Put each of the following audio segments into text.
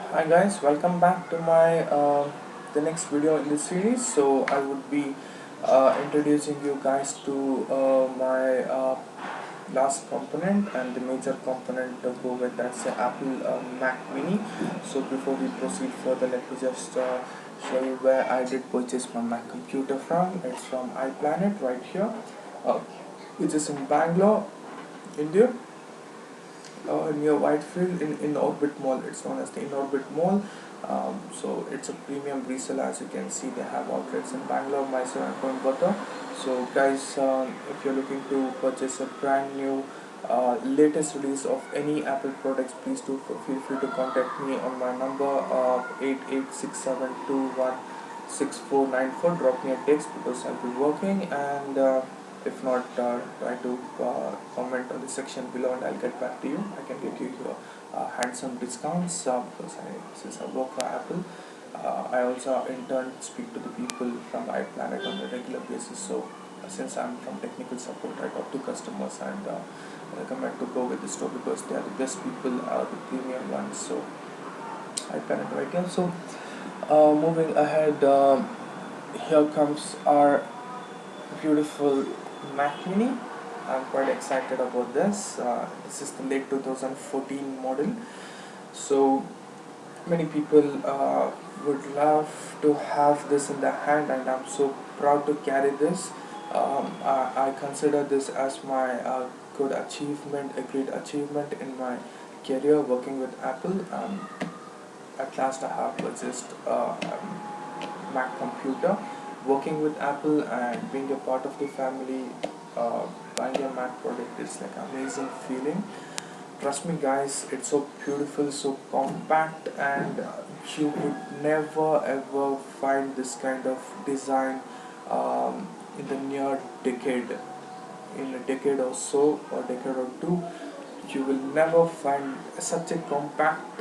Hi guys, welcome back to my the next video in this series. So I would be introducing you guys to my last component and the major component to go with, that's the Apple Mac Mini. So before we proceed further, let me just show you where I did purchase my Mac computer from. It's from iPlanet right here, uh, which is in Bangalore, India, near Whitefield in Orbit Mall. It's known as the In Orbit Mall. So it's a premium reseller. As you can see, they have outlets in Bangalore, Mysore, and Coimbatore. So guys, if you're looking to purchase a brand new latest release of any Apple products, please do feel free to contact me on my number 8867216494. Drop me a text because I'll be working, and if not, try to comment on the section below and I'll get back to you. I can get you your handsome discounts because since I work for Apple, I also in turn speak to the people from iPlanet on a regular basis. So since I'm from technical support, I talk to customers and recommend to go with the store because they are the best people, the premium ones. So iPlanet right here. So moving ahead, here comes our beautiful Mac Mini. I'm quite excited about this. This is the late 2014 model. So many people would love to have this in their hand, and I'm so proud to carry this. I consider this as my good achievement, a great achievement in my career working with Apple. At last, I have purchased Mac computer, working with Apple and being a part of the family. Buying a Mac product is like amazing feeling. Trust me guys, it's so beautiful, so compact, and you would never ever find this kind of design in the near decade. In a decade or so, or decade or two, you will never find such a compact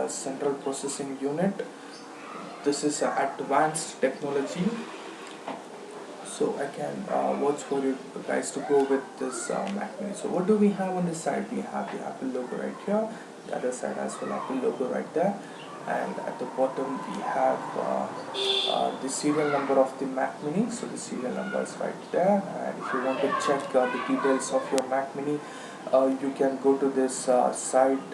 central processing unit. This is advanced technology, so I can watch for you guys to go with this Mac Mini. So what do we have on this side? We have the Apple logo right here, the other side as well, Apple logo right there, and at the bottom we have the serial number of the Mac Mini. So the serial number is right there, and if you want to check the details of your Mac Mini, you can go to this site,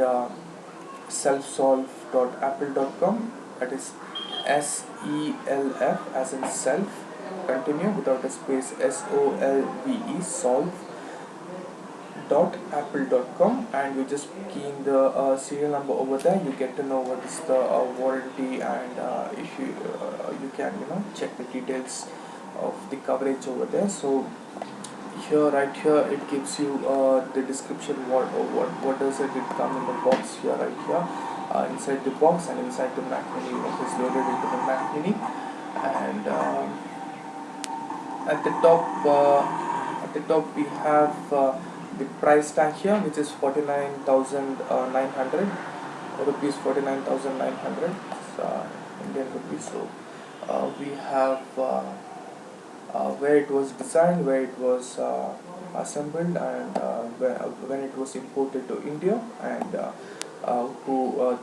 selfsolve.apple.com. That is SELF as in self, continue without a space, SOLVE, solve dot apple.com, and you just key in the serial number over there. You get to know what is the warranty, and if you can check the details of the coverage over there. So here, right here, it gives you the description, what does it come in the box here, right here, inside the box and inside the Mac Mini, what is loaded into the Mac Mini. And at the top we have the price tag here, which is 49,900 rupees, 49,900 Indian rupees. So we have where it was designed, where it was assembled, and when it was imported to India, and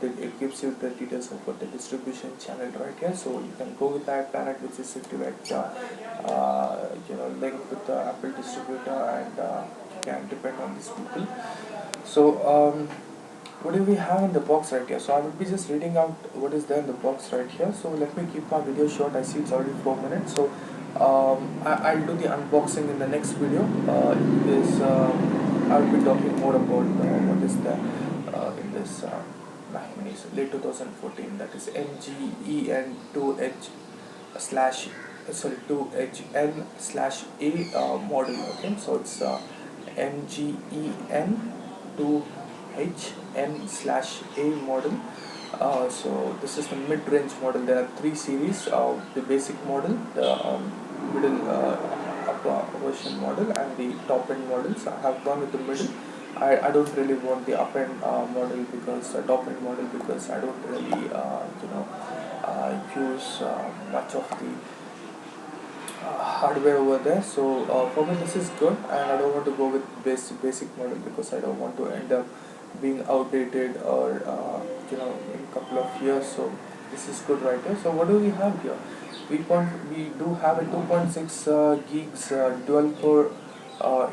it gives you the details of what the distribution channel right here. So you can go with iPlanet, which is a direct link with the Apple distributor, and you can depend on these people. So what do we have in the box right here? So I will be just reading out what is there in the box right here. So let me keep my video short. I see it's already 4 minutes. So I'll do the unboxing in the next video. I'll be talking more about what is there in this Mac Mini. So late 2014, that is MGEN2H slash 2HN slash A model. Okay, so it's MGEN2HN slash A model. So this is the mid-range model. There are 3 series: the basic model, the middle upper version model, and the top end model. So I have gone with the middle. I don't really want the up end model, because top end model, because I don't really use much of the hardware over there. So for me this is good, and I don't want to go with basic model because I don't want to end up being outdated or in a couple of years. So this is good right here. So what do we have here? We do have a 2.6 gigs dual core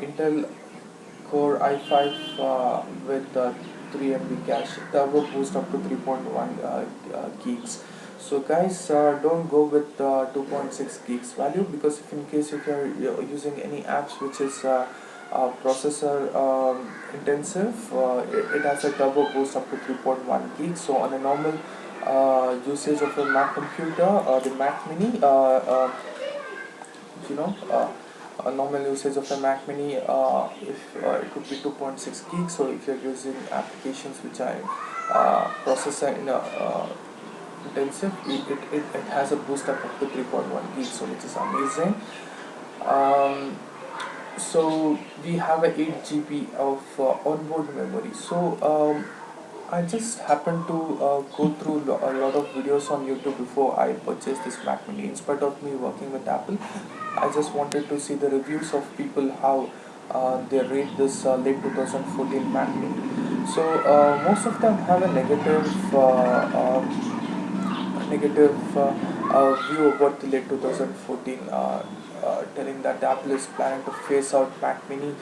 Intel Core i5 with 3 MB cache, turbo boost up to 3.1 gigs. So guys, don't go with 2.6 gigs value, because if in case if you're using any apps which is processor intensive, it has a turbo boost up to 3.1 gigs. So on a normal usage of a Mac computer, the Mac Mini, you know a normal usage of a Mac Mini, if it could be 2.6 gigs. So if you're using applications which are processor intensive, it has a boost up to 3.1 gigs, so which is amazing. um, so we have a 8 GB of onboard memory. So I just happened to go through a lot of videos on YouTube before I purchased this Mac Mini. In spite of me working with Apple, I just wanted to see the reviews of people, how they rate this late 2014 Mac Mini. So most of them have a negative view about the late 2014, telling that Apple is planning to phase out Mac Mini.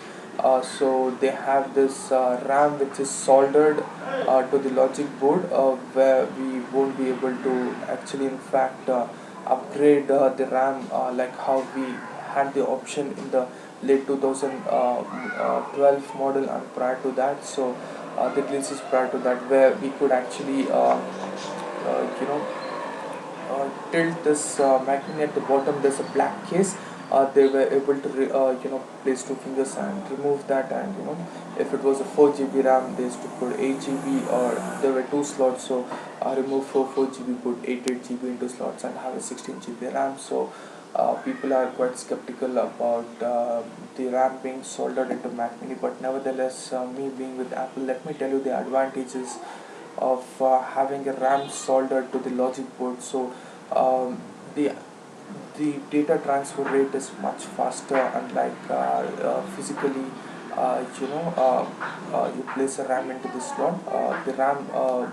So they have this RAM which is soldered to the logic board, where we won't be able to actually, in fact, upgrade the RAM like how we had the option in the late 2012 model and prior to that. So the releases prior to that, where we could actually you know tilt this magnet at the bottom. There's a black case. They were able to place two fingers and remove that, and if it was a 4 GB RAM, they used to put 8 GB, or there were two slots. So remove 4 GB, put 8 GB into slots, and have a 16 GB RAM. So people are quite skeptical about the RAM being soldered into Mac Mini, but nevertheless, me being with Apple, let me tell you the advantages of having a RAM soldered to the logic board. So um, the the data transfer rate is much faster, unlike physically. You place a RAM into the slot. The RAM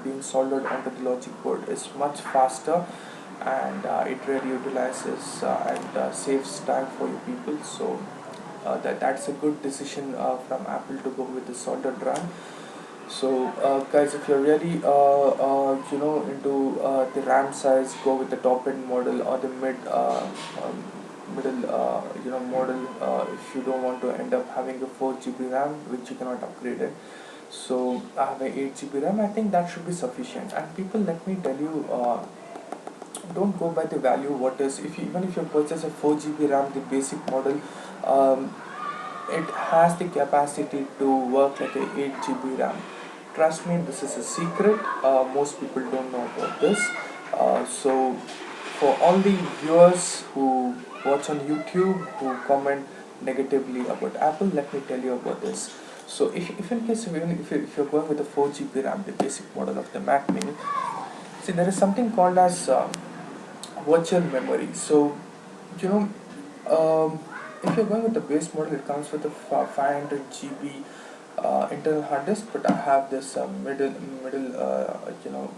being soldered onto the logic board is much faster, and it really utilizes and saves time for you people. So that's a good decision from Apple to go with the soldered RAM. So guys, if you're really into the RAM size, go with the top end model or the middle model. If you don't want to end up having a 4 GB RAM which you cannot upgrade it, so I have a 8 GB RAM. I think that should be sufficient. And people, let me tell you, don't go by the value. What is, if you, even if you purchase a 4 GB RAM, the basic model, um, it has the capacity to work like a 8 GB RAM. Trust me, this is a secret. Most people don't know about this. So for all the viewers who watch on YouTube, who comment negatively about Apple, let me tell you about this. So if in case if you're going with a 4 GB RAM, the basic model of the Mac Mini, see, there is something called as virtual memory. So you know if you're going with the base model, it comes with a 500 GB internal hard disk, but I have this middle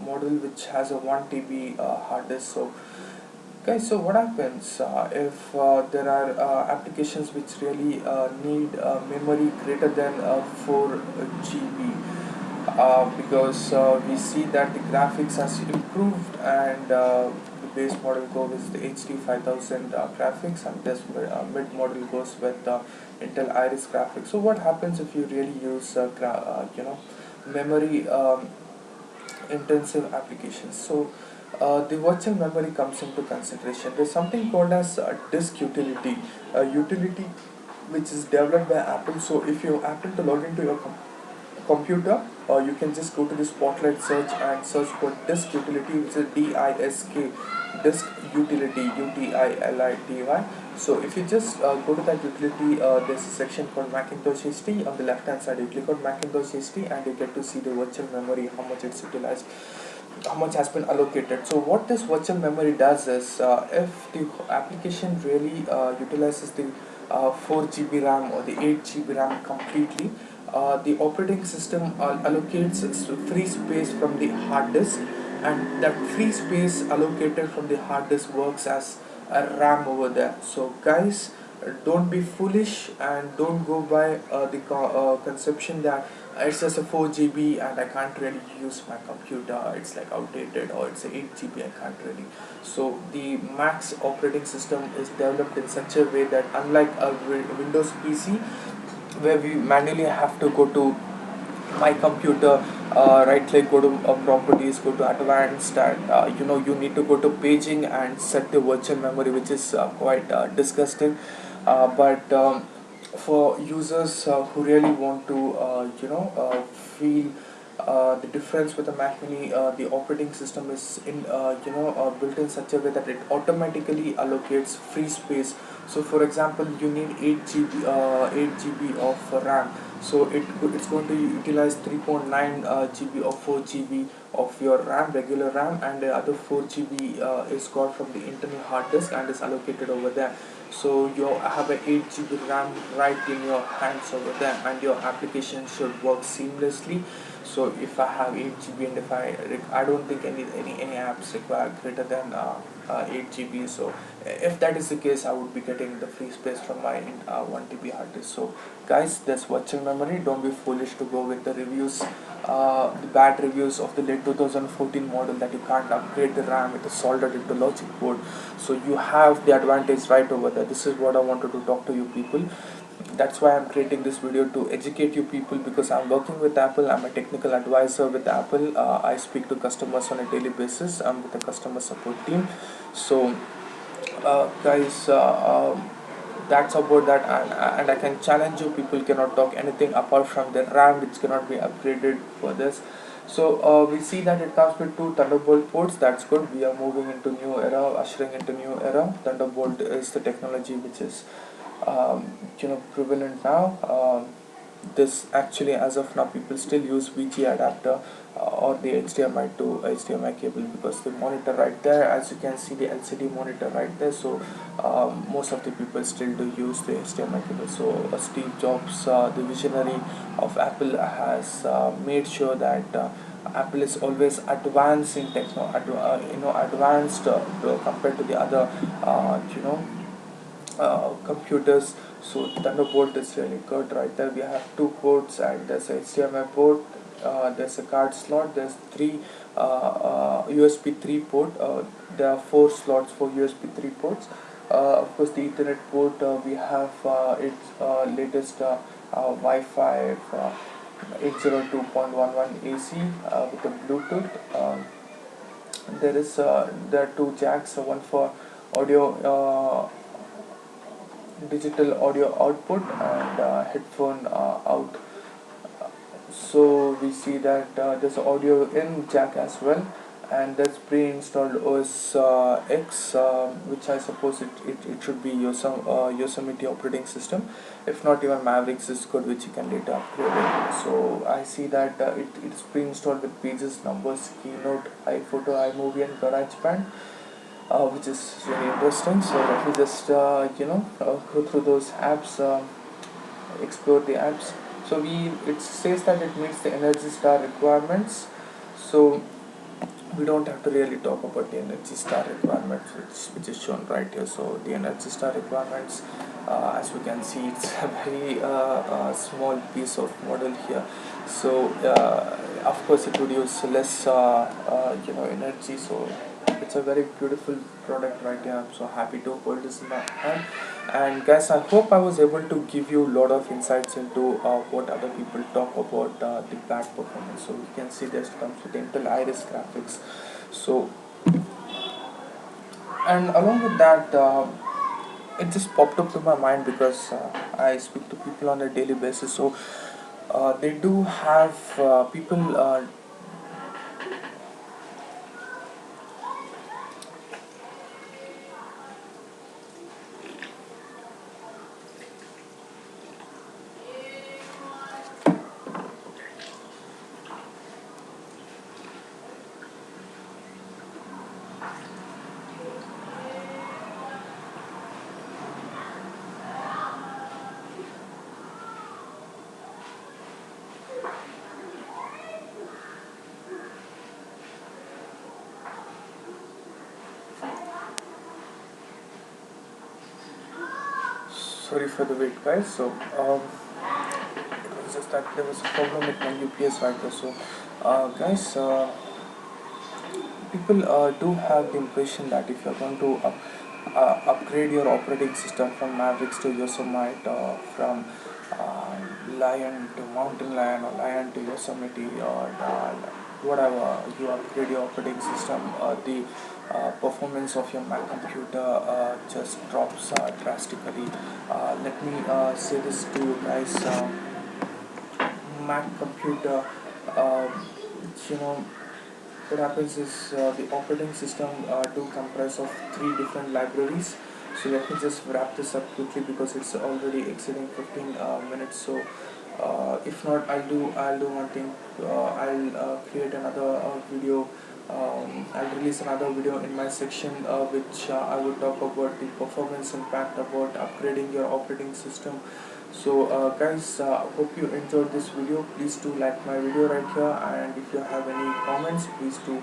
model which has a 1 TB hard disk. So guys, so what happens if there are applications which really need memory greater than 4 GB, because we see that the graphics has improved, and the base model goes with the HD 5000 graphics, and this mid model goes with Intel Iris graphics. So what happens if you really use memory intensive applications? So the virtual memory comes into consideration. There's something called as disk utility, a utility which is developed by Apple. So if you happen to log into your computer, or you can just go to the Spotlight search and search for disk utility, which is disk, disk utility, utility. So if you just go to that utility, there's a section called Macintosh HD. On the left hand side, you click on Macintosh HD, and you get to see the virtual memory, how much it's utilized, how much has been allocated. So what this virtual memory does is, if the application really utilizes the 4 GB RAM or the 8 GB RAM completely, the operating system allocates free space from the hard disk, and that free space allocated from the hard disk works as a RAM over there. So guys, don't be foolish and don't go by the conception that it's just a 4 GB and I can't really use my computer, it's like outdated, or it's a 8 GB, I can't really. So the Max operating system is developed in such a way that unlike a Windows PC, where we manually have to go to my computer, right click, go to properties, go to advanced, and you need to go to paging and set the virtual memory, which is quite disgusting. But for users who really want to feel the difference with the Mac Mini, the operating system is built in such a way that it automatically allocates free space. So for example, you need 8 GB of RAM, so it's going to utilize 3.9 GB or 4 GB of your RAM, regular RAM, and the other 4 GB is got from the internal hard disk and is allocated over there. So you have a 8 GB RAM right in your hands over there, and your application should work seamlessly. So if I have 8 GB, and if I don't think any apps require greater than 8 GB. So if that is the case, I would be getting the free space from my 1 TB hard disk. So guys, that's virtual memory. Don't be foolish to go with the reviews, the bad reviews of the late 2014 model, that you can't upgrade the RAM, it is soldered into logic board. So you have the advantage right over there. This is what I wanted to talk to you people. That's why I'm creating this video, to educate you people, because I'm working with Apple. I'm a technical advisor with Apple. I speak to customers on a daily basis. I'm with the customer support team. So guys, that's about that. And I can challenge you, people cannot talk anything apart from the RAM, which cannot be upgraded for this. So we see that it comes with two Thunderbolt ports. That's good. We are moving into new era, ushering into new era. Thunderbolt is the technology which is prevalent now. This actually, as of now, people still use VGA adapter or the HDMI to HDMI cable, because the monitor right there, as you can see, the LCD monitor right there. So most of the people still do use the HDMI cable. So Steve Jobs, the visionary of Apple, has made sure that Apple is always advanced in advanced compared to the other computers. So Thunderbolt is really good right there. We have two ports, and there's a HDMI port, there's a card slot, there's three USB 3 port. There are four slots for USB 3 ports. Of course, the Ethernet port, we have its latest Wi-Fi 802.11 AC with a Bluetooth. There are two jacks, one for audio, digital audio output, and headphone out. So we see that there's audio in jack as well, and that's pre-installed OS X, which I suppose it should be Yosemite operating system. If not, even Mavericks is good, which you can later upgrade it. So I see that it's pre-installed with Pages, Numbers, Keynote, iPhoto, iMovie, and GarageBand, which is really interesting. So let me just go through those apps, explore the apps. So it says that it meets the Energy Star requirements. So we don't have to really talk about the Energy Star requirements, which is shown right here. So the Energy Star requirements, as we can see, it's a very small piece of model here. So of course it would use less energy. So it's a very beautiful product right here. I'm so happy to hold this in my hand. And guys, I hope I was able to give you a lot of insights into what other people talk about the bad performance. So you can see this comes with Intel Iris graphics. So, and along with that, it just popped up to my mind, because I speak to people on a daily basis. So they do have people Sorry for the wait, guys. So it was just that there was a problem with my UPS right there. So guys, people do have the impression that if you're going to upgrade your operating system from Mavericks to Yosemite, from Lion to Mountain Lion, or Lion to Yosemite, or whatever you upgrade your operating system, the performance of your Mac computer just drops drastically. Let me say this to you guys. Mac computer, uh, you know, what happens is the operating system do comprise of three different libraries. So let me just wrap this up quickly because it's already exceeding 15 minutes. So if not, I'll do one thing. I'll create another video. I'll release another video in my section which I would talk about the performance impact about upgrading your operating system. So guys, hope you enjoyed this video. Please do like my video right here, and if you have any comments, please do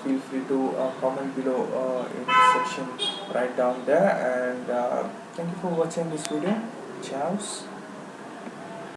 feel free to comment below in the section right down there. And thank you for watching this video. Ciao.